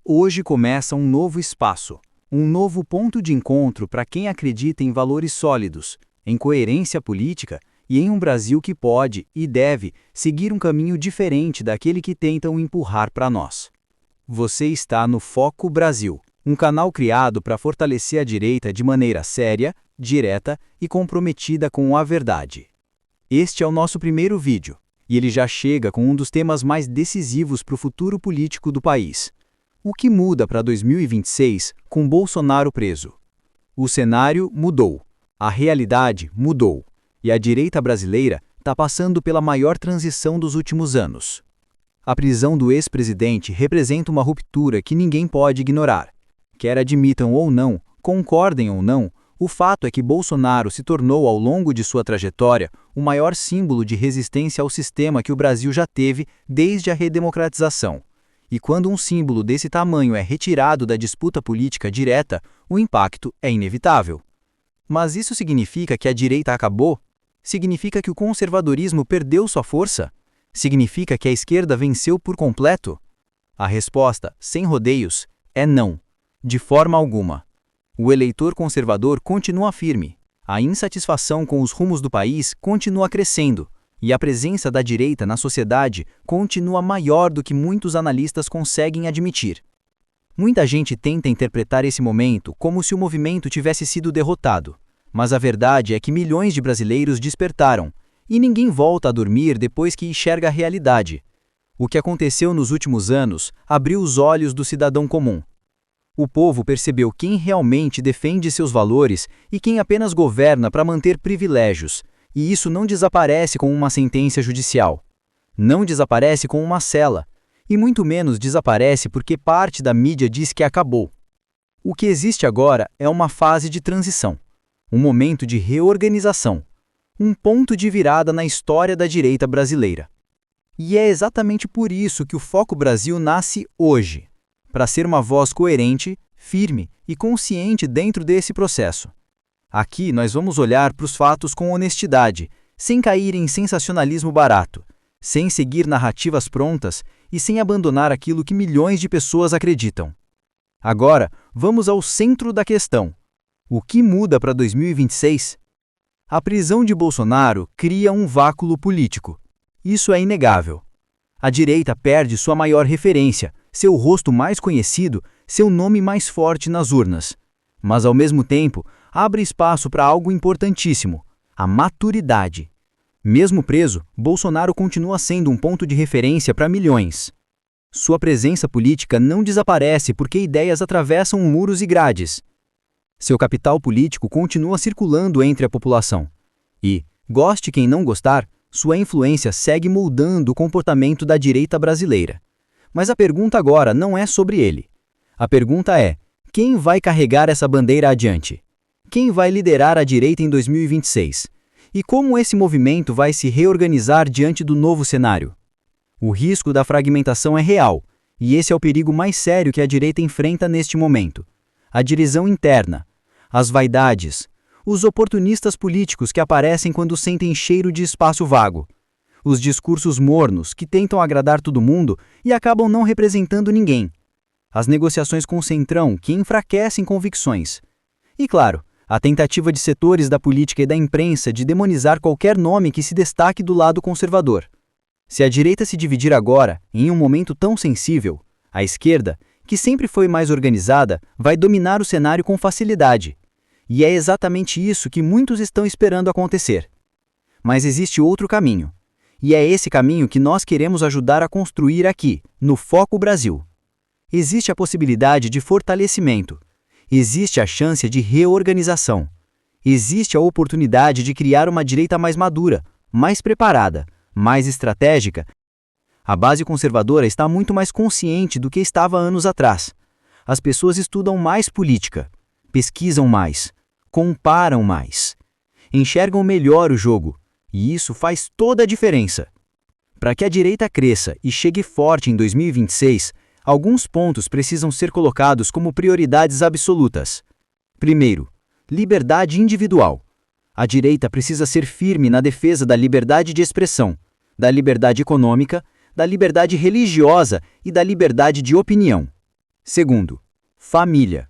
Hoje começa um novo espaço, um novo ponto de encontro para quem acredita em valores sólidos, em coerência política e em um Brasil que pode e deve seguir um caminho diferente daquele que tentam empurrar para nós. Você está no Foco Brasil, um canal criado para fortalecer a direita de maneira séria, direta e comprometida com a verdade. Este é o nosso primeiro vídeo, e ele já chega com um dos temas mais decisivos para o futuro político do país. O que muda para 2026 com Bolsonaro preso? O cenário mudou, a realidade mudou, e a direita brasileira está passando pela maior transição dos últimos anos. A prisão do ex-presidente representa uma ruptura que ninguém pode ignorar. Quer admitam ou não, concordem ou não, o fato é que Bolsonaro se tornou ao longo de sua trajetória o maior símbolo de resistência ao sistema que o Brasil já teve desde a redemocratização. E quando um símbolo desse tamanho é retirado da disputa política direta, o impacto é inevitável. Mas isso significa que a direita acabou? Significa que o conservadorismo perdeu sua força? Significa que a esquerda venceu por completo? A resposta, sem rodeios, é não. De forma alguma. O eleitor conservador continua firme. A insatisfação com os rumos do país continua crescendo. E a presença da direita na sociedade continua maior do que muitos analistas conseguem admitir. Muita gente tenta interpretar esse momento como se o movimento tivesse sido derrotado, mas a verdade é que milhões de brasileiros despertaram, e ninguém volta a dormir depois que enxerga a realidade. O que aconteceu nos últimos anos abriu os olhos do cidadão comum. O povo percebeu quem realmente defende seus valores e quem apenas governa para manter privilégios. E isso não desaparece com uma sentença judicial. Não desaparece com uma cela. E muito menos desaparece porque parte da mídia diz que acabou. O que existe agora é uma fase de transição. Um momento de reorganização. Um ponto de virada na história da direita brasileira. E é exatamente por isso que o Foco Brasil nasce hoje. Para ser uma voz coerente, firme e consciente dentro desse processo. Aqui nós vamos olhar para os fatos com honestidade, sem cair em sensacionalismo barato, sem seguir narrativas prontas e sem abandonar aquilo que milhões de pessoas acreditam. Agora, vamos ao centro da questão. O que muda para 2026? A prisão de Bolsonaro cria um vácuo político. Isso é inegável. A direita perde sua maior referência, seu rosto mais conhecido, seu nome mais forte nas urnas. Mas, ao mesmo tempo, abre espaço para algo importantíssimo, a maturidade. Mesmo preso, Bolsonaro continua sendo um ponto de referência para milhões. Sua presença política não desaparece porque ideias atravessam muros e grades. Seu capital político continua circulando entre a população. E, goste quem não gostar, sua influência segue moldando o comportamento da direita brasileira. Mas a pergunta agora não é sobre ele. A pergunta é: quem vai carregar essa bandeira adiante? Quem vai liderar a direita em 2026? E como esse movimento vai se reorganizar diante do novo cenário? O risco da fragmentação é real, e esse é o perigo mais sério que a direita enfrenta neste momento. A divisão interna, as vaidades, os oportunistas políticos que aparecem quando sentem cheiro de espaço vago, os discursos mornos que tentam agradar todo mundo e acabam não representando ninguém, as negociações com o centrão que enfraquecem convicções. E claro, a tentativa de setores da política e da imprensa de demonizar qualquer nome que se destaque do lado conservador. Se a direita se dividir agora, em um momento tão sensível, a esquerda, que sempre foi mais organizada, vai dominar o cenário com facilidade. E é exatamente isso que muitos estão esperando acontecer. Mas existe outro caminho. E é esse caminho que nós queremos ajudar a construir aqui, no Foco Brasil. Existe a possibilidade de fortalecimento. Existe a chance de reorganização. Existe a oportunidade de criar uma direita mais madura, mais preparada, mais estratégica. A base conservadora está muito mais consciente do que estava anos atrás. As pessoas estudam mais política, pesquisam mais, comparam mais, enxergam melhor o jogo, e isso faz toda a diferença. Para que a direita cresça e chegue forte em 2026, alguns pontos precisam ser colocados como prioridades absolutas. Primeiro, liberdade individual. A direita precisa ser firme na defesa da liberdade de expressão, da liberdade econômica, da liberdade religiosa e da liberdade de opinião. Segundo, família.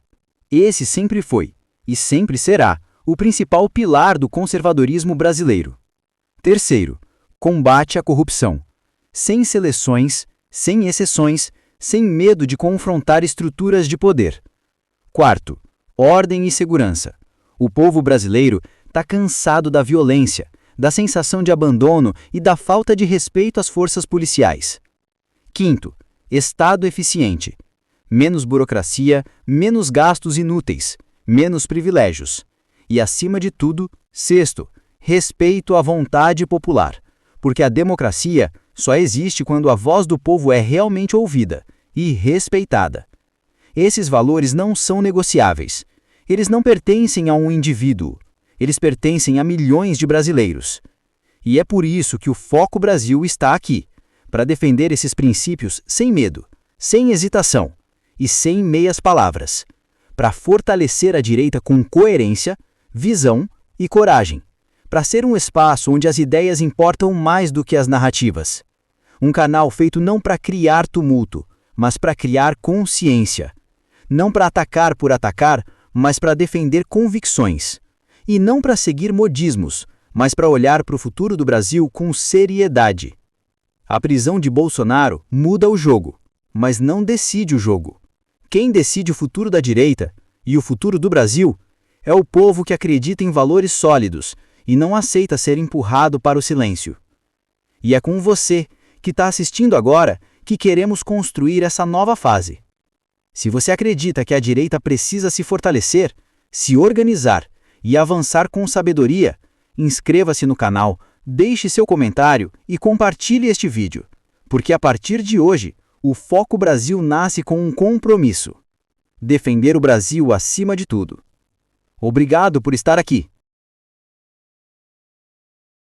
Esse sempre foi, e sempre será, o principal pilar do conservadorismo brasileiro. Terceiro, combate à corrupção. Sem seleções, sem exceções, sem medo de confrontar estruturas de poder. Quarto, ordem e segurança. O povo brasileiro está cansado da violência, da sensação de abandono e da falta de respeito às forças policiais. Quinto, Estado eficiente. Menos burocracia, menos gastos inúteis, menos privilégios. E, acima de tudo, sexto, respeito à vontade popular, porque a democracia só existe quando a voz do povo é realmente ouvida e respeitada. Esses valores não são negociáveis. Eles não pertencem a um indivíduo. Eles pertencem a milhões de brasileiros. E é por isso que o Foco Brasil está aqui, para defender esses princípios sem medo, sem hesitação e sem meias palavras, para fortalecer a direita com coerência, visão e coragem, para ser um espaço onde as ideias importam mais do que as narrativas. Um canal feito não para criar tumulto, mas para criar consciência. Não para atacar por atacar, mas para defender convicções. E não para seguir modismos, mas para olhar para o futuro do Brasil com seriedade. A prisão de Bolsonaro muda o jogo, mas não decide o jogo. Quem decide o futuro da direita e o futuro do Brasil é o povo que acredita em valores sólidos e não aceita ser empurrado para o silêncio. E é com você, que está assistindo agora, que queremos construir essa nova fase. Se você acredita que a direita precisa se fortalecer, se organizar e avançar com sabedoria, inscreva-se no canal, deixe seu comentário e compartilhe este vídeo, porque a partir de hoje, o Foco Brasil nasce com um compromisso: defender o Brasil acima de tudo. Obrigado por estar aqui.